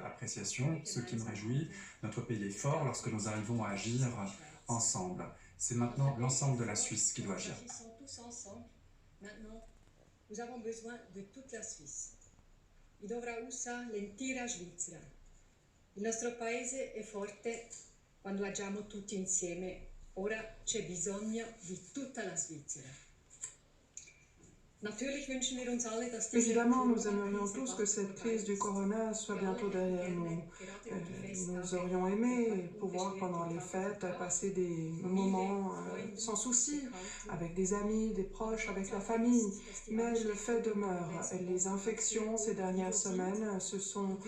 appréciation, ce qui me réjouit. Notre pays est fort lorsque nous arrivons à agir ensemble. C'est maintenant l'ensemble de la Suisse qui doit agir. Tous ensemble. Maintenant, nous avons besoin de toute la Suisse. Vi dovrà usare l'intera Svizzera. Il nostro paese è forte quando agiamo tutti insieme. Ora c'è bisogno di tutta la Svizzera. Évidemment, nous aimerions tous que cette crise du corona soit bientôt derrière nous. Nous aurions aimé pouvoir, pendant les fêtes, passer des moments sans souci, avec des amis, des proches, avec la famille. Mais le fait demeure. Les infections ces dernières semaines se sont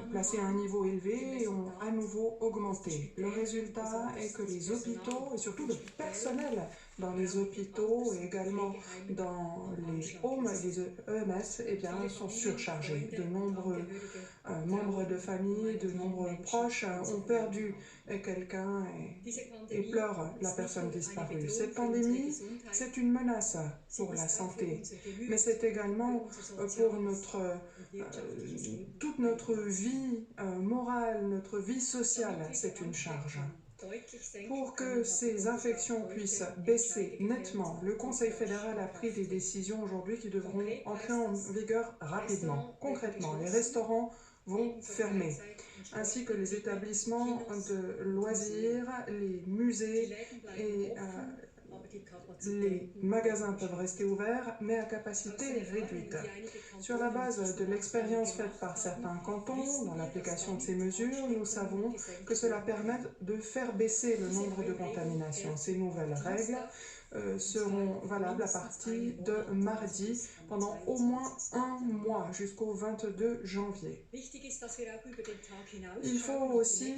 placées à un niveau élevé et ont à nouveau augmenté. Le résultat est que les hôpitaux, et surtout le personnel dans les hôpitaux et également dans les homes, les EMS, eh bien, sont surchargés. De nombreux membres de famille, de nombreux proches ont perdu quelqu'un et pleurent la personne disparue. Cette pandémie, c'est une menace pour la santé, mais c'est également pour toute notre vie morale, notre vie sociale, c'est une charge. Pour que ces infections puissent baisser nettement, le Conseil fédéral a pris des décisions aujourd'hui qui devront entrer en vigueur rapidement. Concrètement, les restaurants vont fermer, ainsi que les établissements de loisirs, les musées et les magasins peuvent rester ouverts, mais à capacité réduite. Sur la base de l'expérience faite par certains cantons dans l'application de ces mesures, nous savons que cela permet de faire baisser le nombre de contaminations. Ces nouvelles règles seront valables à partir de mardi pendant au moins un mois, jusqu'au 22 janvier. Il faut aussi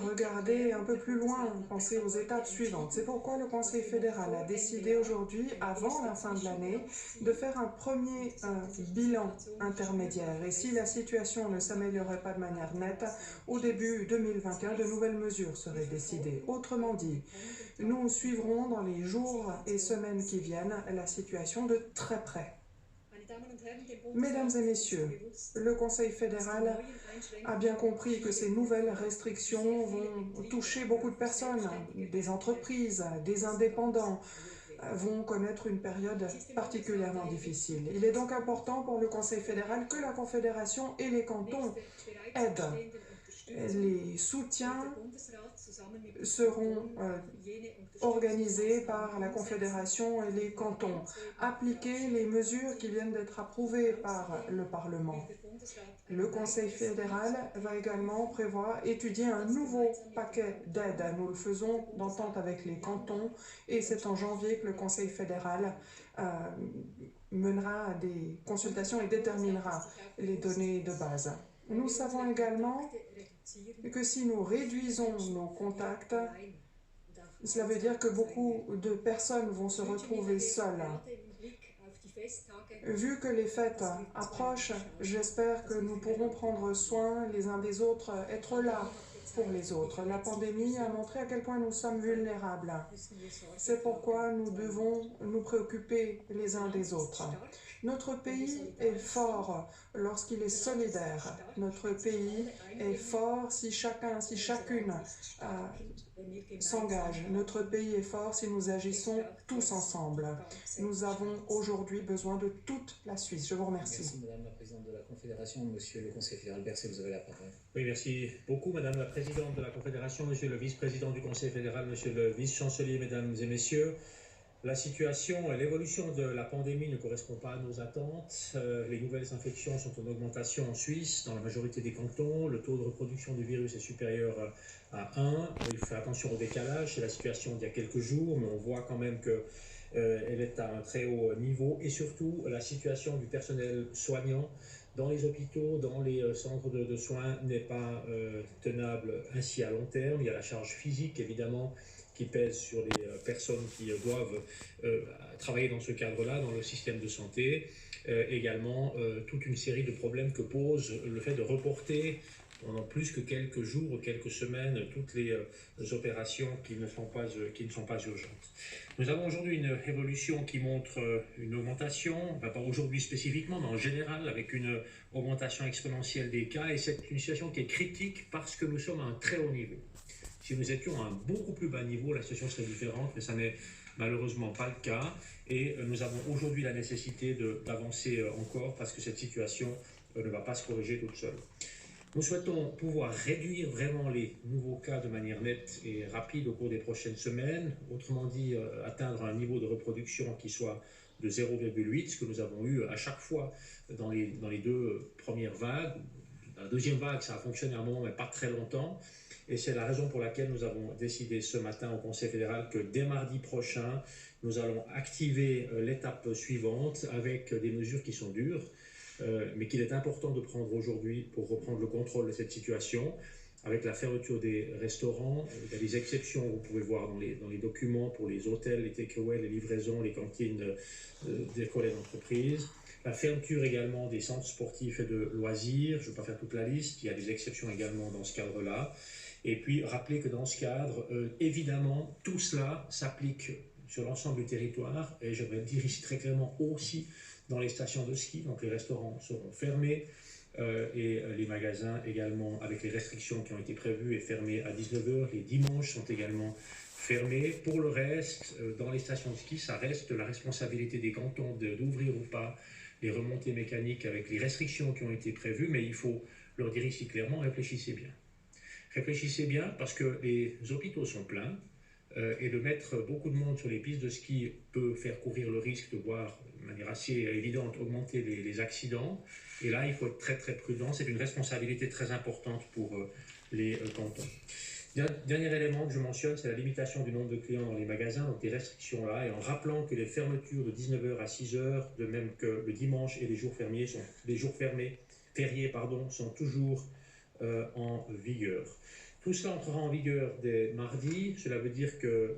regarder un peu plus loin, penser aux étapes suivantes. C'est pourquoi le Conseil fédéral a décidé aujourd'hui, avant la fin de l'année, de faire un premier bilan intermédiaire. Et si la situation ne s'améliorait pas de manière nette, au début 2021, de nouvelles mesures seraient décidées. Autrement dit, nous suivrons dans les jours et semaines qui viennent la situation de très près. Mesdames et messieurs, le Conseil fédéral a bien compris que ces nouvelles restrictions vont toucher beaucoup de personnes, des entreprises, des indépendants, vont connaître une période particulièrement difficile. Il est donc important pour le Conseil fédéral que la Confédération et les cantons aident. Les soutiens seront organisés par la Confédération et les cantons. Appliquer les mesures qui viennent d'être approuvées par le Parlement. Le Conseil fédéral va également prévoir étudier un nouveau paquet d'aides. Nous le faisons d'entente avec les cantons et c'est en janvier que le Conseil fédéral mènera des consultations et déterminera les données de base. Nous savons également que si nous réduisons nos contacts, cela veut dire que beaucoup de personnes vont se retrouver seules. Vu que les fêtes approchent, j'espère que nous pourrons prendre soin les uns des autres, être là pour les autres. La pandémie a montré à quel point nous sommes vulnérables. C'est pourquoi nous devons nous préoccuper les uns des autres. Notre pays est fort lorsqu'il est solidaire. Notre pays est fort si chacun, si chacune s'engage. Notre pays est fort si nous agissons tous ensemble. Nous avons aujourd'hui besoin de toute la Suisse. Je vous remercie. Merci Madame la Présidente de la Confédération. Monsieur le Conseil fédéral Berset, vous avez la parole. Oui, merci beaucoup Madame la Présidente de la Confédération, Monsieur le Vice-président du Conseil fédéral, Monsieur le Vice-chancelier, Mesdames et Messieurs. La situation et l'évolution de la pandémie ne correspondent pas à nos attentes. Les nouvelles infections sont en augmentation en Suisse, dans la majorité des cantons. Le taux de reproduction du virus est supérieur à 1. Il faut faire attention au décalage. C'est la situation d'il y a quelques jours, mais on voit quand même qu'elle est à un très haut niveau. Et surtout, la situation du personnel soignant dans les hôpitaux, dans les centres de soins n'est pas tenable ainsi à long terme. Il y a la charge physique, évidemment, qui pèse sur les personnes qui doivent travailler dans ce cadre-là, dans le système de santé. Également, toute une série de problèmes que pose le fait de reporter pendant plus que quelques jours ou quelques semaines toutes les opérations qui ne sont pas urgentes. Nous avons aujourd'hui une évolution qui montre une augmentation, pas aujourd'hui spécifiquement, mais en général avec une augmentation exponentielle des cas, et c'est une situation qui est critique parce que nous sommes à un très haut niveau. Si nous étions à un beaucoup plus bas niveau, la situation serait différente, mais ça n'est malheureusement pas le cas, et nous avons aujourd'hui la nécessité d'avancer encore parce que cette situation ne va pas se corriger toute seule. Nous souhaitons pouvoir réduire vraiment les nouveaux cas de manière nette et rapide au cours des prochaines semaines, autrement dit atteindre un niveau de reproduction qui soit de 0,8, ce que nous avons eu à chaque fois dans les deux premières vagues. La deuxième vague, ça a fonctionné à un moment, mais pas très longtemps, et c'est la raison pour laquelle nous avons décidé ce matin au Conseil fédéral que dès mardi prochain, nous allons activer l'étape suivante avec des mesures qui sont dures, mais qu'il est important de prendre aujourd'hui pour reprendre le contrôle de cette situation, avec la fermeture des restaurants. Il y a des exceptions, vous pouvez voir dans les documents pour les hôtels, les takeaways, les livraisons, les cantines d'écoles et d'entreprises. La fermeture également des centres sportifs et de loisirs, je ne vais pas faire toute la liste, il y a des exceptions également dans ce cadre-là. Et puis rappeler que dans ce cadre, évidemment, tout cela s'applique sur l'ensemble du territoire, et j'aimerais le dire ici très clairement aussi dans les stations de ski, donc les restaurants seront fermés et les magasins également avec les restrictions qui ont été prévues et fermés à 19h. Les dimanches sont également fermés. Pour le reste, dans les stations de ski, ça reste la responsabilité des cantons d'ouvrir ou pas les remontées mécaniques avec les restrictions qui ont été prévues, mais il faut leur dire ici clairement, réfléchissez bien. Réfléchissez bien parce que les hôpitaux sont pleins et de mettre beaucoup de monde sur les pistes de ski peut faire courir le risque de voir de manière assez évidente augmenter les accidents. Et là, il faut être très très prudent. C'est une responsabilité très importante pour les cantons. Dernier élément que je mentionne, c'est la limitation du nombre de clients dans les magasins, donc des restrictions là, et en rappelant que les fermetures de 19h à 6h, de même que le dimanche et les jours fériés sont toujours en vigueur. Tout cela entrera en vigueur dès mardi. Cela veut dire que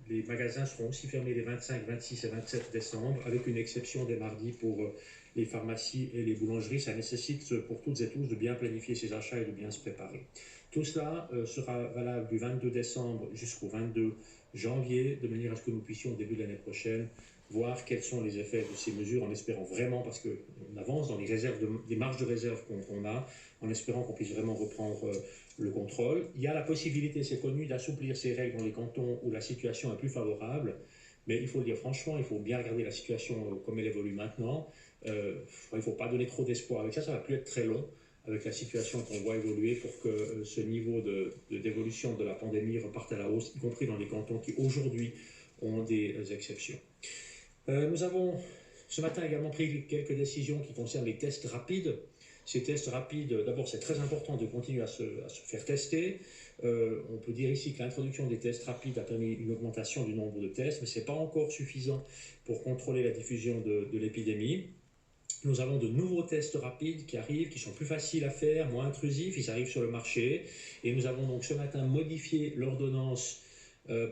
les magasins seront aussi fermés les 25, 26 et 27 décembre, avec une exception dès mardi pour les pharmacies et les boulangeries. Ça nécessite pour toutes et tous de bien planifier ses achats et de bien se préparer. Tout cela sera valable du 22 décembre jusqu'au 22 janvier, de manière à ce que nous puissions, au début de l'année prochaine, voir quels sont les effets de ces mesures, en espérant vraiment, parce qu'on avance dans les marges de réserve qu'on a, en espérant qu'on puisse vraiment reprendre le contrôle. Il y a la possibilité, c'est connu, d'assouplir ces règles dans les cantons où la situation est plus favorable, mais il faut le dire franchement, il faut bien regarder la situation comme elle évolue maintenant. Il ne faut pas donner trop d'espoir avec ça, ça ne va plus être très long avec la situation qu'on voit évoluer pour que ce niveau d'évolution de la pandémie reparte à la hausse, y compris dans les cantons qui aujourd'hui ont des exceptions. Nous avons ce matin également pris quelques décisions qui concernent les tests rapides. Ces tests rapides, d'abord c'est très important de continuer à se faire tester. On peut dire ici que l'introduction des tests rapides a permis une augmentation du nombre de tests, mais ce n'est pas encore suffisant pour contrôler la diffusion de l'épidémie. Nous avons de nouveaux tests rapides qui arrivent, qui sont plus faciles à faire, moins intrusifs, ils arrivent sur le marché. Et nous avons donc ce matin modifié l'ordonnance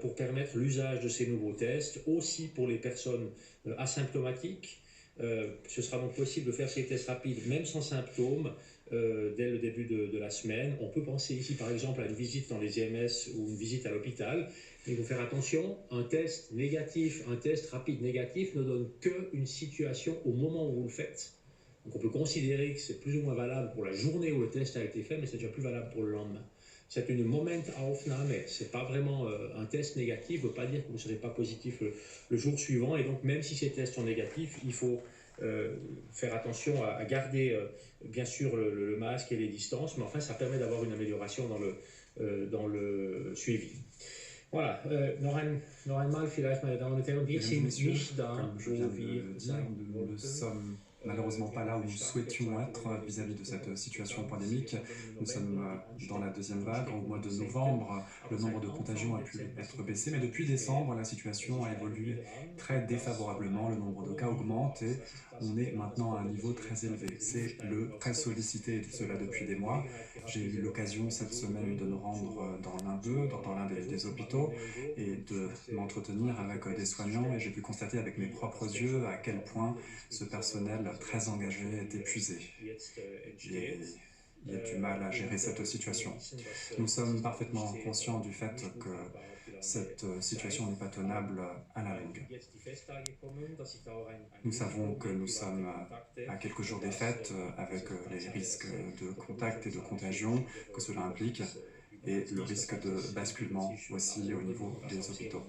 pour permettre l'usage de ces nouveaux tests, aussi pour les personnes asymptomatiques. Ce sera donc possible de faire ces tests rapides, même sans symptômes, dès le début de la semaine. On peut penser ici par exemple à une visite dans les IMS ou une visite à l'hôpital. Il faut faire attention, un test rapide négatif ne donne qu'une situation au moment où vous le faites. Donc on peut considérer que c'est plus ou moins valable pour la journée où le test a été fait, mais c'est déjà plus valable pour le lendemain. C'est une Momentaufnahme, ce n'est pas vraiment un test négatif, ne veut pas dire que vous ne serez pas positif le jour suivant. Et donc même si ces tests sont négatifs, il faut faire attention à garder bien sûr le masque et les distances, mais enfin ça permet d'avoir une amélioration dans le suivi. Voilà, noch einmal vielleicht, meine Damen und Herren, wir sind nicht da, comme je viens de le dire, nous ne sommes malheureusement pas là où nous souhaitions être vis-à-vis de cette situation pandémique. Nous sommes dans la deuxième vague. Au mois de novembre, le nombre de contagions a pu être baissé, mais depuis décembre, la situation a évolué très défavorablement. Le nombre de cas augmente et on est maintenant à un niveau très élevé. C'est le très sollicité, et tout cela depuis des mois. J'ai eu l'occasion cette semaine de me rendre dans l'un des hôpitaux et de m'entretenir avec des soignants, et j'ai pu constater avec mes propres yeux à quel point ce personnel très engagé est épuisé. Et y ait du mal à gérer cette situation. Nous sommes parfaitement conscients du fait que cette situation n'est pas tenable à la longue. Nous savons que nous sommes à quelques jours des fêtes avec les risques de contact et de contagion que cela implique et le risque de basculement aussi au niveau des hôpitaux.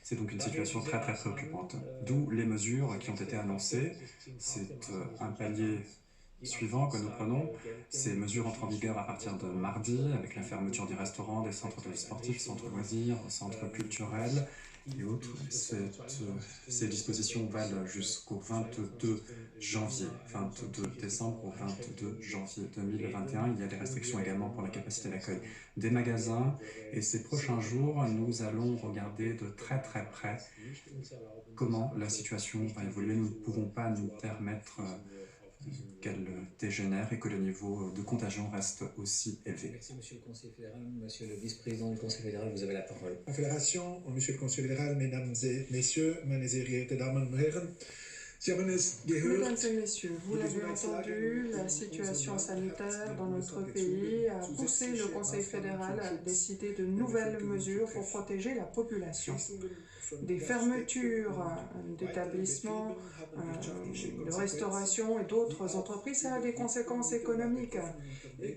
C'est donc une situation très préoccupante, d'où les mesures qui ont été annoncées. C'est un palier suivant que nous prenons. Ces mesures entrent en vigueur à partir de mardi, avec la fermeture des restaurants, des centres sportifs, centres loisirs, centres culturels et autres. Ces dispositions valent jusqu'au 22 janvier, 22 décembre au 22 janvier 2021. Il y a des restrictions également pour la capacité d'accueil des magasins. Et ces prochains jours, nous allons regarder de très près comment la situation va évoluer. Nous ne pouvons pas nous permettre qu'elle dégénère et que le niveau de contagion reste aussi élevé. Merci, Monsieur le Conseiller fédéral. Monsieur le vice-président du Conseil fédéral, vous avez la parole. Confédération, Monsieur le Conseiller fédéral, Mesdames et Messieurs, meine sehr geehrten Damen und Herren, Sie haben es gehört. Mesdames et messieurs, vous l'avez entendu, la situation sanitaire dans notre pays a poussé le Conseil fédéral à décider de nouvelles mesures pour protéger la population. Des fermetures d'établissements, de restauration et d'autres entreprises, ça a des conséquences économiques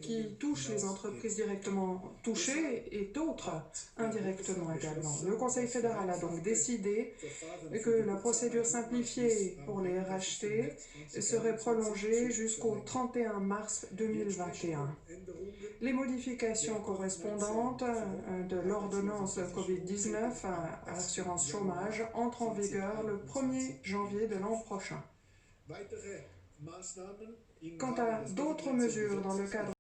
qui touchent les entreprises directement touchées et d'autres indirectement également. Le Conseil fédéral a donc décidé que la procédure simplifiée pour les RHT serait prolongée jusqu'au 31 mars 2021. Les modifications correspondantes de l'ordonnance COVID-19 à l'assurance chômage entrent en vigueur le 1er janvier de l'an prochain. Quant à d'autres mesures dans le cadre